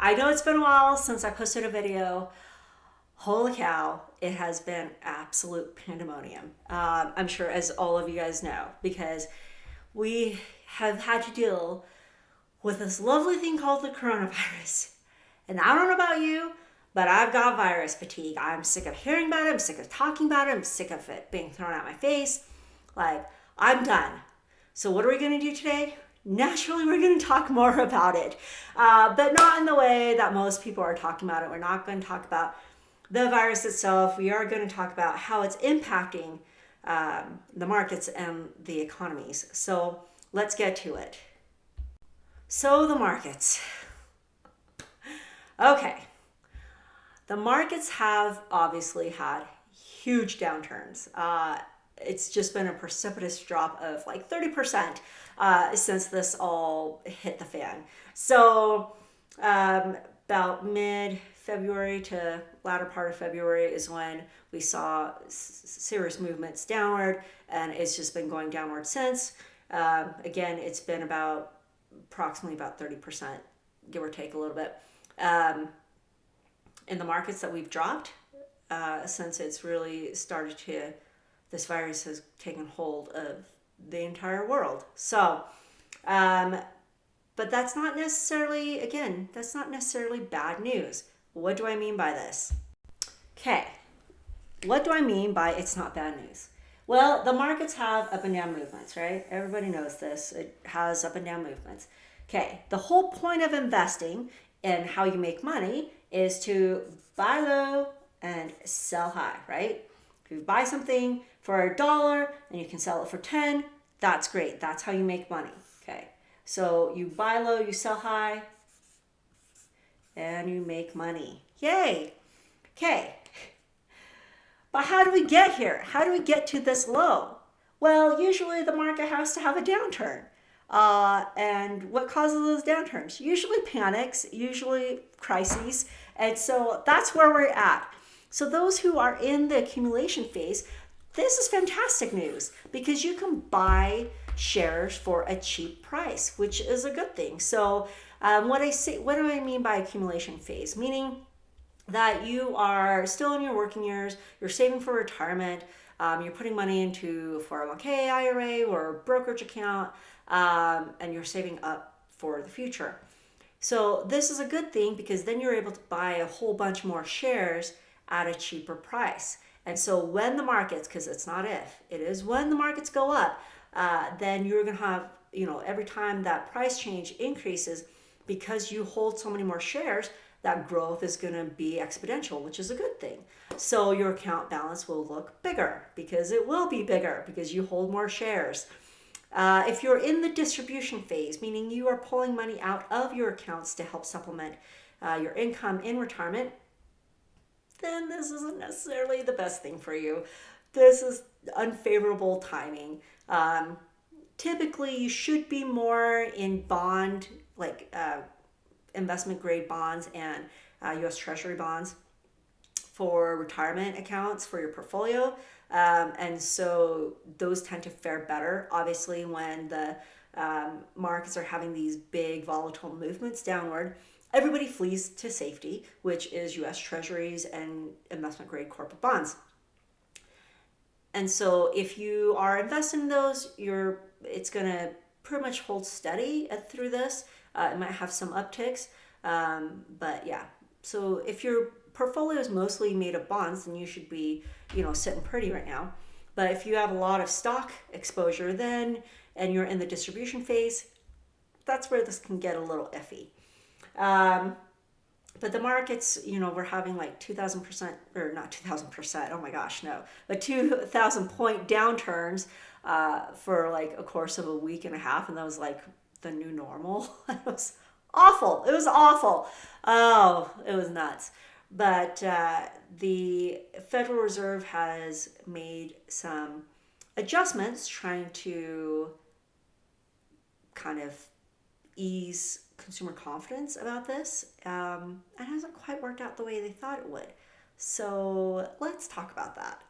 I know it's been a while since I posted a video. Holy cow, it has been absolute pandemonium. I'm sure, as all of you guys know, because we have had to deal with this lovely thing called the coronavirus. And I don't know about you, but I've got virus fatigue. I'm sick of hearing about it. I'm sick of talking about it. I'm sick of it being thrown at my face. Like, I'm done. So, what are we going to do today? Naturally, we're going to talk more about it, but not in the way that most people are talking about it. We're not going to talk about the virus itself. We are going to talk about how it's impacting the markets and the economies. So, let's get to it. So, the markets. Okay. The markets have obviously had huge downturns. It's just been a precipitous drop of like 30% since this all hit the fan. So, about mid-February to latter part of February is when we saw serious movements downward, and it's just been going downward since. Again, it's been approximately about 30%, give or take a little bit. In the markets that we've dropped, since it's really started to, this virus has taken hold of the entire world. So, but that's not necessarily, again, that's not necessarily bad news. What do I mean by this? Okay, what do I mean by it's not bad news? Well, the markets have up and down movements, right? Everybody knows this. It has up and down movements. Okay, the whole point of investing and how you make money is to buy low and sell high, right? If you buy something for $1 and you can sell it for 10, that's great. That's how you make money. Okay. So you buy low, you sell high, and you make money. Yay. Okay. But how do we get here? How do we get to this low? Well, usually the market has to have a downturn. And what causes those downturns? Usually panics, usually crises. And so that's where we're at. So those who are in the accumulation phase, this is fantastic news because you can buy shares for a cheap price, which is a good thing. So what do I mean by accumulation phase? Meaning that you are still in your working years, you're saving for retirement, you're putting money into a 401k, IRA, or a brokerage account, and you're saving up for the future. So this is a good thing because then you're able to buy a whole bunch more shares at a cheaper price. And so when the markets, because it's not if, it is when the markets go up, then you're going to have, every time that price change increases, because you hold so many more shares, that growth is going to be exponential, which is a good thing. So your account balance will look bigger because it will be bigger because you hold more shares. If you're in the distribution phase, meaning you are pulling money out of your accounts to help supplement your income in retirement, then this isn't necessarily the best thing for you. This is unfavorable timing. Typically, you should be more in bond, like investment grade bonds and U.S. Treasury bonds for retirement accounts for your portfolio. And so those tend to fare better, obviously, when the markets are having these big volatile movements downward. Everybody flees to safety, which is U.S. Treasuries and investment grade corporate bonds. And so if you are investing in those, it's going to pretty much hold steady through this. It might have some upticks, but yeah. So if your portfolio is mostly made of bonds, then you should be, sitting pretty right now. But if you have a lot of stock exposure and you're in the distribution phase, that's where this can get a little iffy. But the markets, we're having like 2,000%, or not 2,000%, oh my gosh, no, but 2,000 point downturns for like a course of a week and a half, and that was like the new normal. It was awful. It was awful. Oh, it was nuts. But the Federal Reserve has made some adjustments trying to kind of ease consumer confidence about this. It hasn't quite worked out the way they thought it would. So let's talk about that.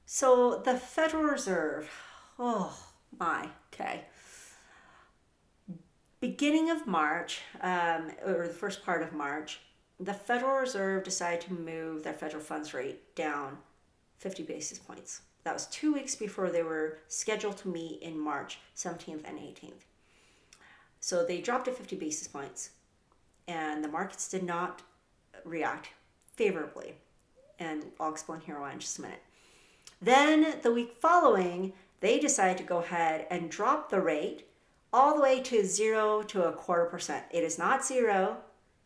So the Federal Reserve, oh my, okay. beginning of March, or the first part of March, the Federal Reserve decided to move their federal funds rate down 50 basis points. That was 2 weeks before they were scheduled to meet in March 17th and 18th. So they dropped it 50 basis points, and the markets did not react favorably. And I'll explain here why in just a minute. Then the week following, they decided to go ahead and drop the rate all the way to 0 to 0.25%. It is not 0.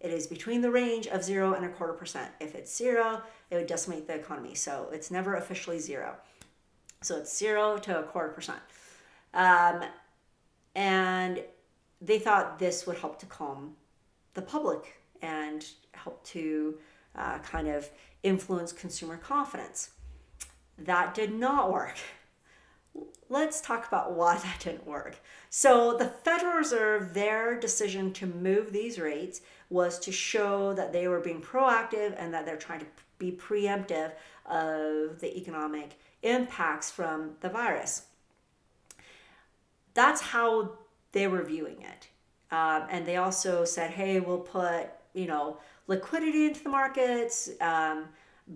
It is between the range of 0 and 0.25%. If it's 0, it would decimate the economy. So it's never officially 0. So it's 0 to 0.25%. And they thought this would help to calm the public and help to kind of influence consumer confidence. That did not work. Let's talk about why that didn't work. So the Federal Reserve, their decision to move these rates was to show that they were being proactive and that they're trying to be preemptive of the economic impacts from the virus. That's how they were viewing it. And they also said, hey, we'll put, liquidity into the markets.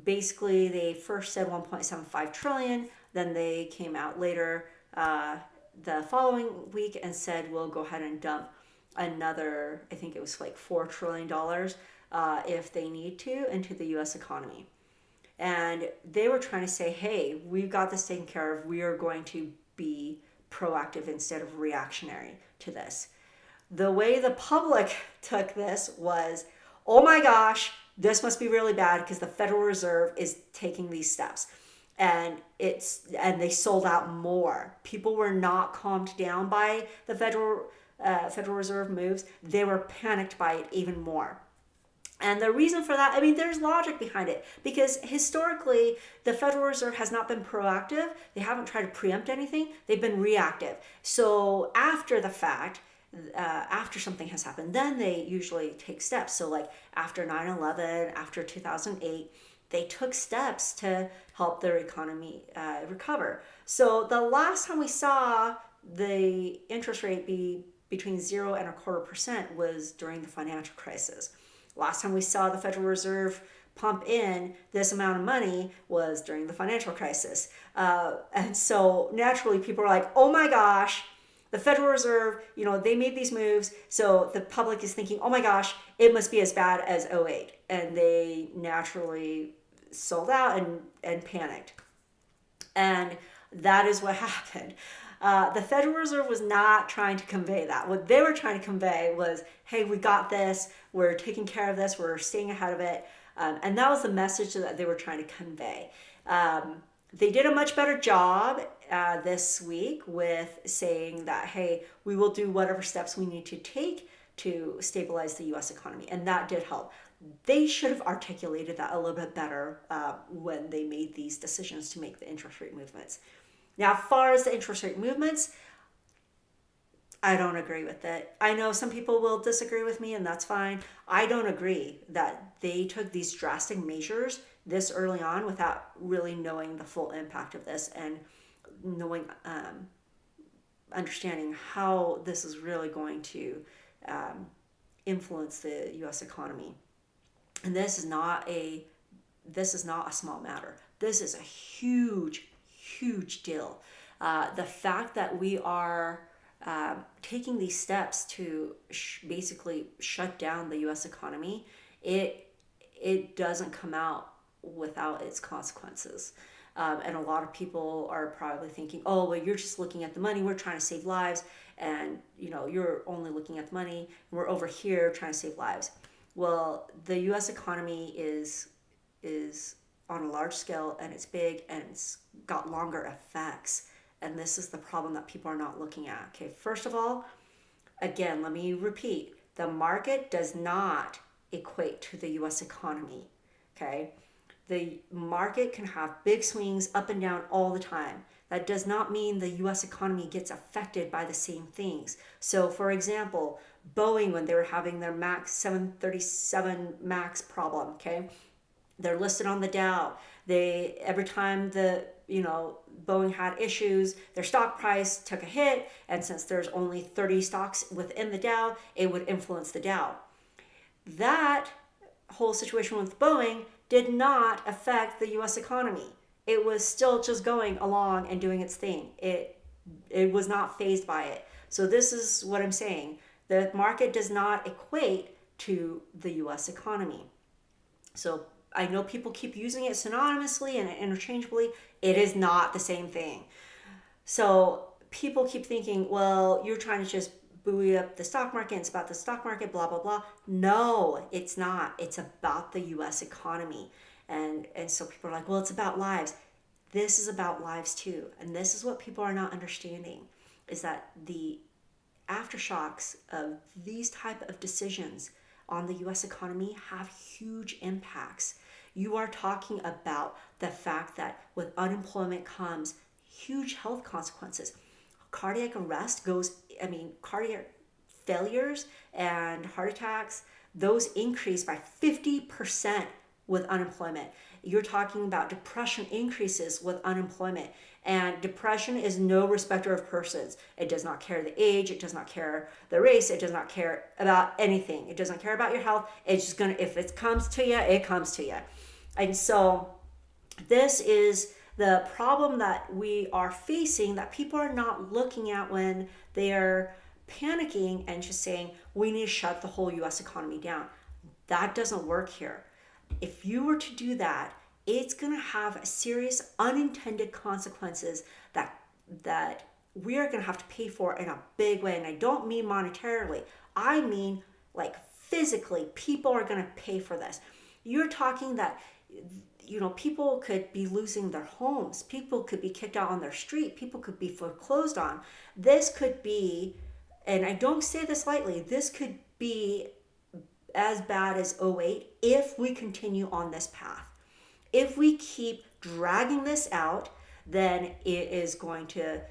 Basically, they first said 1.75 trillion. Then they came out later the following week and said, we'll go ahead and dump another, I think it was like $4 trillion if they need to, into the U.S. economy. And they were trying to say, hey, we've got this taken care of. We are going to be proactive instead of reactionary to this. The way the public took this was, oh my gosh, this must be really bad because the Federal Reserve is taking these steps. And they sold out more. People were not calmed down by the Federal Reserve moves. They were panicked by it even more. And the reason for that, there's logic behind it, because historically, the Federal Reserve has not been proactive. They haven't tried to preempt anything. They've been reactive. So after the fact, after something has happened, then they usually take steps. So like after 9/11, after 2008, they took steps to help their economy recover. So the last time we saw the interest rate be between 0 and 0.25% was during the financial crisis. Last time we saw the Federal Reserve pump in this amount of money was during the financial crisis. And so naturally people are like, oh my gosh, the Federal Reserve, they made these moves. So the public is thinking, oh my gosh, it must be as bad as 2008. And they naturally sold out and panicked. And that is what happened. The Federal Reserve was not trying to convey that. What they were trying to convey was, hey, we got this. We're taking care of this. We're staying ahead of it. And that was the message that they were trying to convey. They did a much better job this week with saying that, hey, we will do whatever steps we need to take to stabilize the U.S. economy. And that did help. They should have articulated that a little bit better when they made these decisions to make the interest rate movements. Now, as far as the interest rate movements, I don't agree with it. I know some people will disagree with me, and that's fine. I don't agree that they took these drastic measures this early on without really knowing the full impact of this and knowing, understanding how this is really going to influence the U.S. economy. And this is not a small matter. This is a huge deal. The fact that we are taking these steps to basically shut down the U.S. economy, it doesn't come out without its consequences. And a lot of people are probably thinking, oh, well, you're just looking at the money. We're trying to save lives. And, you're only looking at the money. And we're over here trying to save lives. Well, the U.S. economy is on a large scale, and it's big, and it's got longer effects. And this is the problem that people are not looking at. Okay, first of all, again, let me repeat, the market does not equate to the U.S. economy. Okay, the market can have big swings up and down all the time. That does not mean the U.S. economy gets affected by the same things. So, for example, Boeing, when they were having their MAX 737 MAX problem, okay, they're listed on the Dow. Every time the Boeing had issues, their stock price took a hit, and since there's only 30 stocks within the Dow, it would influence the Dow. That whole situation with Boeing did not affect the US economy. It was still just going along and doing its thing. It was not fazed by it. So this is what I'm saying. The market does not equate to the US economy. So I know people keep using it synonymously and interchangeably. It is not the same thing. So people keep thinking, well, you're trying to just buoy up the stock market. It's about the stock market, blah, blah, blah. No, it's not. It's about the US economy. And so people are like, well, it's about lives. This is about lives too. And this is what people are not understanding, is that the aftershocks of these type of decisions on the US economy have huge impacts. You are talking about the fact that with unemployment comes huge health consequences. Cardiac failures and heart attacks, those increase by 50% with unemployment. You're talking about depression increases with unemployment. And depression is no respecter of persons. It does not care the age, it does not care the race, it does not care about anything. It doesn't care about your health. It's just if it comes to you, it comes to you. And so this is the problem that we are facing, that people are not looking at when they are panicking and just saying, we need to shut the whole US economy down. That doesn't work here. If you were to do that, it's going to have serious unintended consequences that we are going to have to pay for in a big way. And I don't mean monetarily. I mean like physically, people are going to pay for this. You're talking that, people could be losing their homes. People could be kicked out on their street. People could be foreclosed on. This could be, and I don't say this lightly, this could be as bad as 2008 if we continue on this path. If we keep dragging this out, then it's going to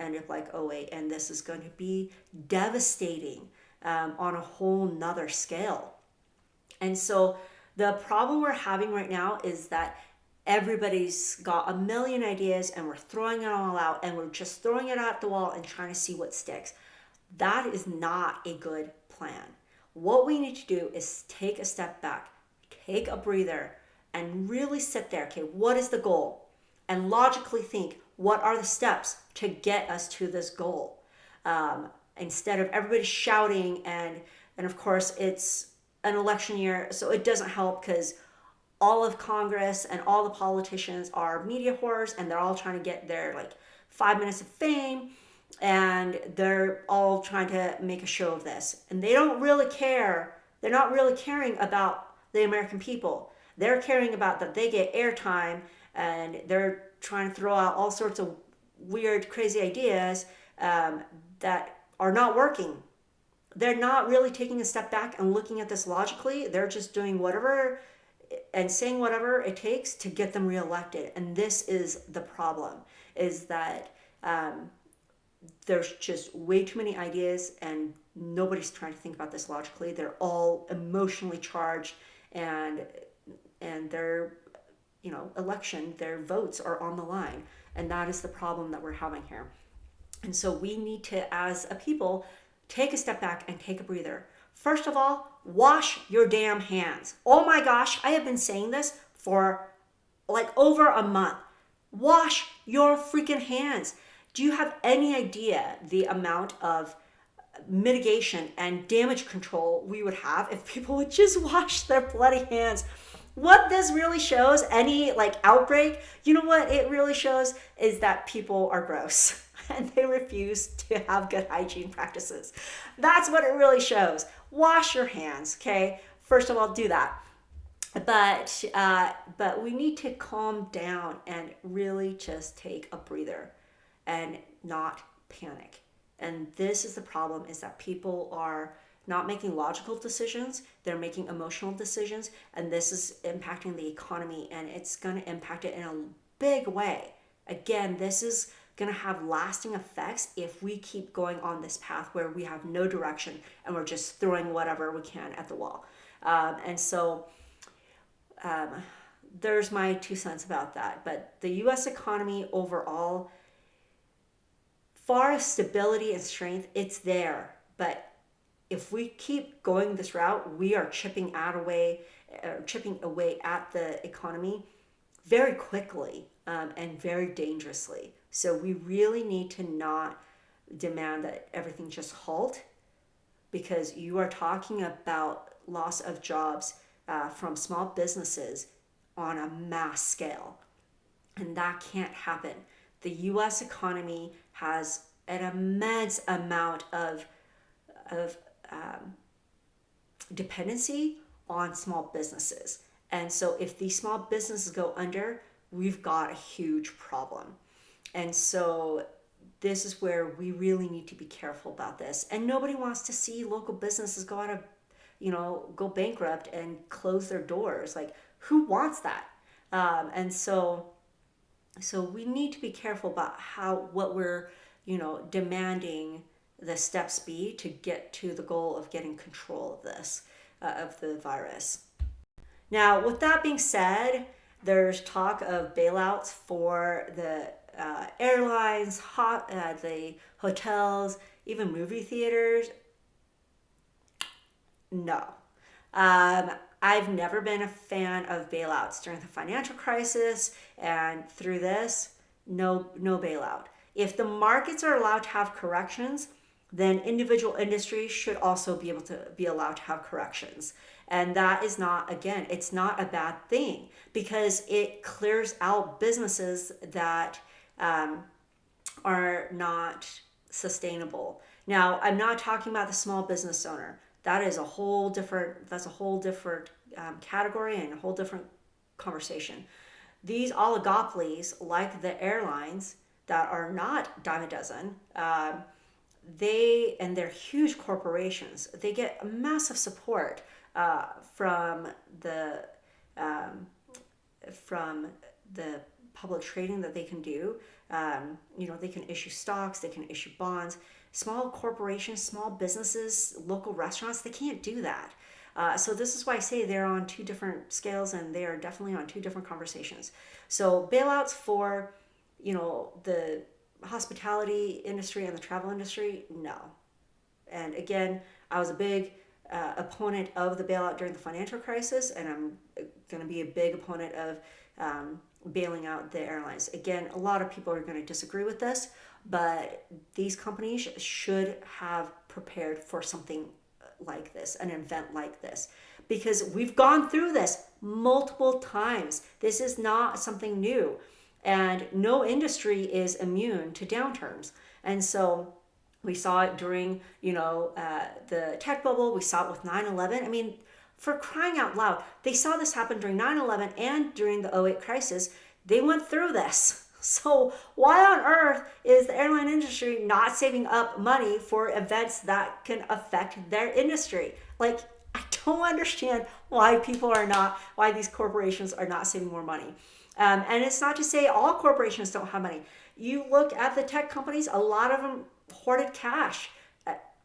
end up like 2008, and this is going to be devastating on a whole nother scale. And so the problem we're having right now is that everybody's got a million ideas and we're throwing it all out, and we're just throwing it at the wall and trying to see what sticks. That is not a good plan. What we need to do is take a step back, take a breather, and really sit there. Okay, what is the goal? And logically think, what are the steps to get us to this goal? Instead of everybody shouting, and of course it's an election year, so it doesn't help because all of Congress and all the politicians are media whores, and they're all trying to get their 5 minutes of fame, and they're all trying to make a show of this. And they don't really care. They're not really caring about the American people. They're caring about that they get airtime, and they're trying to throw out all sorts of weird, crazy ideas that are not working. They're not really taking a step back and looking at this logically. They're just doing whatever and saying whatever it takes to get them reelected. And this is the problem, is that there's just way too many ideas, and nobody's trying to think about this logically. They're all emotionally charged, and their election, their votes are on the line. And that is the problem that we're having here. And so we need to, as a people, take a step back and take a breather. First of all, wash your damn hands. Oh my gosh, I have been saying this for over a month. Wash your freaking hands. Do you have any idea the amount of mitigation and damage control we would have if people would just wash their bloody hands? What this really shows, any outbreak, you know what it really shows is that people are gross and they refuse to have good hygiene practices. That's what it really shows. Wash your hands, okay? First of all, do that. But we need to calm down and really just take a breather and not panic. And this is the problem, is that people are not making logical decisions. They're making emotional decisions, and this is impacting the economy, and it's going to impact it in a big way. Again, this is going to have lasting effects if we keep going on this path where we have no direction and we're just throwing whatever we can at the wall. there's my 2 cents about that. But the US economy overall, far as stability and strength, it's there. But if we keep going this route, we are chipping away at the economy very quickly, and very dangerously. So we really need to not demand that everything just halt, because you are talking about loss of jobs from small businesses on a mass scale, and that can't happen. The U.S. economy has an immense amount of dependency on small businesses. And so if these small businesses go under, we've got a huge problem. And so this is where we really need to be careful about this. And nobody wants to see local businesses go out of, go bankrupt and close their doors. Like, who wants that? And so we need to be careful about what we're, demanding the steps be to get to the goal of getting control of this, of the virus. Now, with that being said, there's talk of bailouts for the airlines, the hotels, even movie theaters. No. I've never been a fan of bailouts during the financial crisis, and through this, no bailout. If the markets are allowed to have corrections, then individual industries should also be able to be allowed to have corrections. And that is not, again, it's not a bad thing, because it clears out businesses that are not sustainable. Now, I'm not talking about the small business owner. That is a whole different, category and a whole different conversation. These oligopolies, like the airlines that are not dime a dozen, they're huge corporations. They get massive support from the public trading that they can do. They can issue stocks, they can issue bonds. Small corporations, small businesses, local restaurants, they can't do that. So this is why I say they're on two different scales, and they are definitely on two different conversations. So bailouts for, the hospitality industry and the travel industry, no. And again, I was a big opponent of the bailout during the financial crisis, and I'm going to be a big opponent of bailing out the airlines. Again, a lot of people are going to disagree with this, but these companies should have prepared for something like this, an event like this, because we've gone through this multiple times. This is not something new, and no industry is immune to downturns. And so we saw it during, the tech bubble. We saw it with 9/11. I mean, for crying out loud, they saw this happen during 9/11 and during the '08 crisis. They went through this. So why on earth is the airline industry not saving up money for events that can affect their industry? Like, I don't understand why these corporations are not saving more money. And it's not to say all corporations don't have money. You look at the tech companies, a lot of them hoarded cash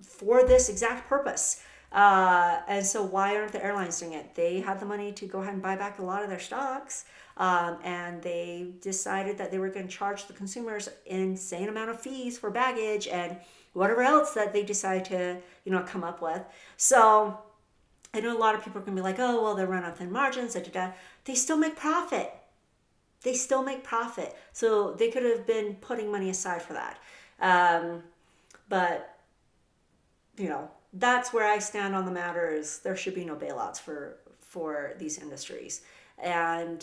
for this exact purpose. And so why aren't the airlines doing it? They had the money to go ahead and buy back a lot of their stocks. And they decided that they were going to charge the consumers an insane amount of fees for baggage and whatever else that they decide to, come up with. So I know a lot of people are going to be like, oh, well, they run on thin margins, They still make profit. So they could have been putting money aside for that. But, that's where I stand on the matter, is there should be no bailouts for these industries. And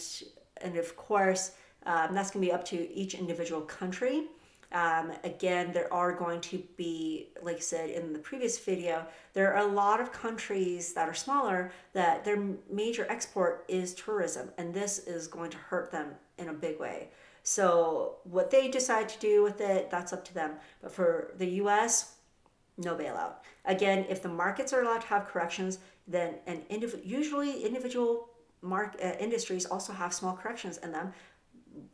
of course, that's going to be up to each individual country. Again, there are going to be, like I said in the previous video, there are a lot of countries that are smaller that their major export is tourism, and this is going to hurt them in a big way. So what they decide to do with it, that's up to them. But for the US, no bailout. Again, if the markets are allowed to have corrections, then usually individual industries also have small corrections in them.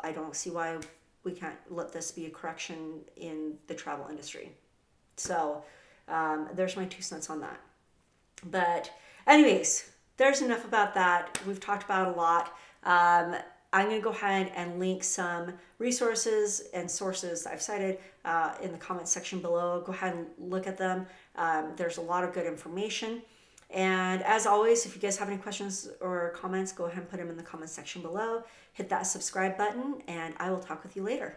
I don't see why we can't let this be a correction in the travel industry. So there's my 2 cents on that. But anyways, there's enough about that. We've talked about a lot. I'm going to go ahead and link some resources and sources I've cited in the comments section below. Go ahead and look at them. There's a lot of good information. And as always, if you guys have any questions or comments, go ahead and put them in the comments section below. Hit that subscribe button, and I will talk with you later.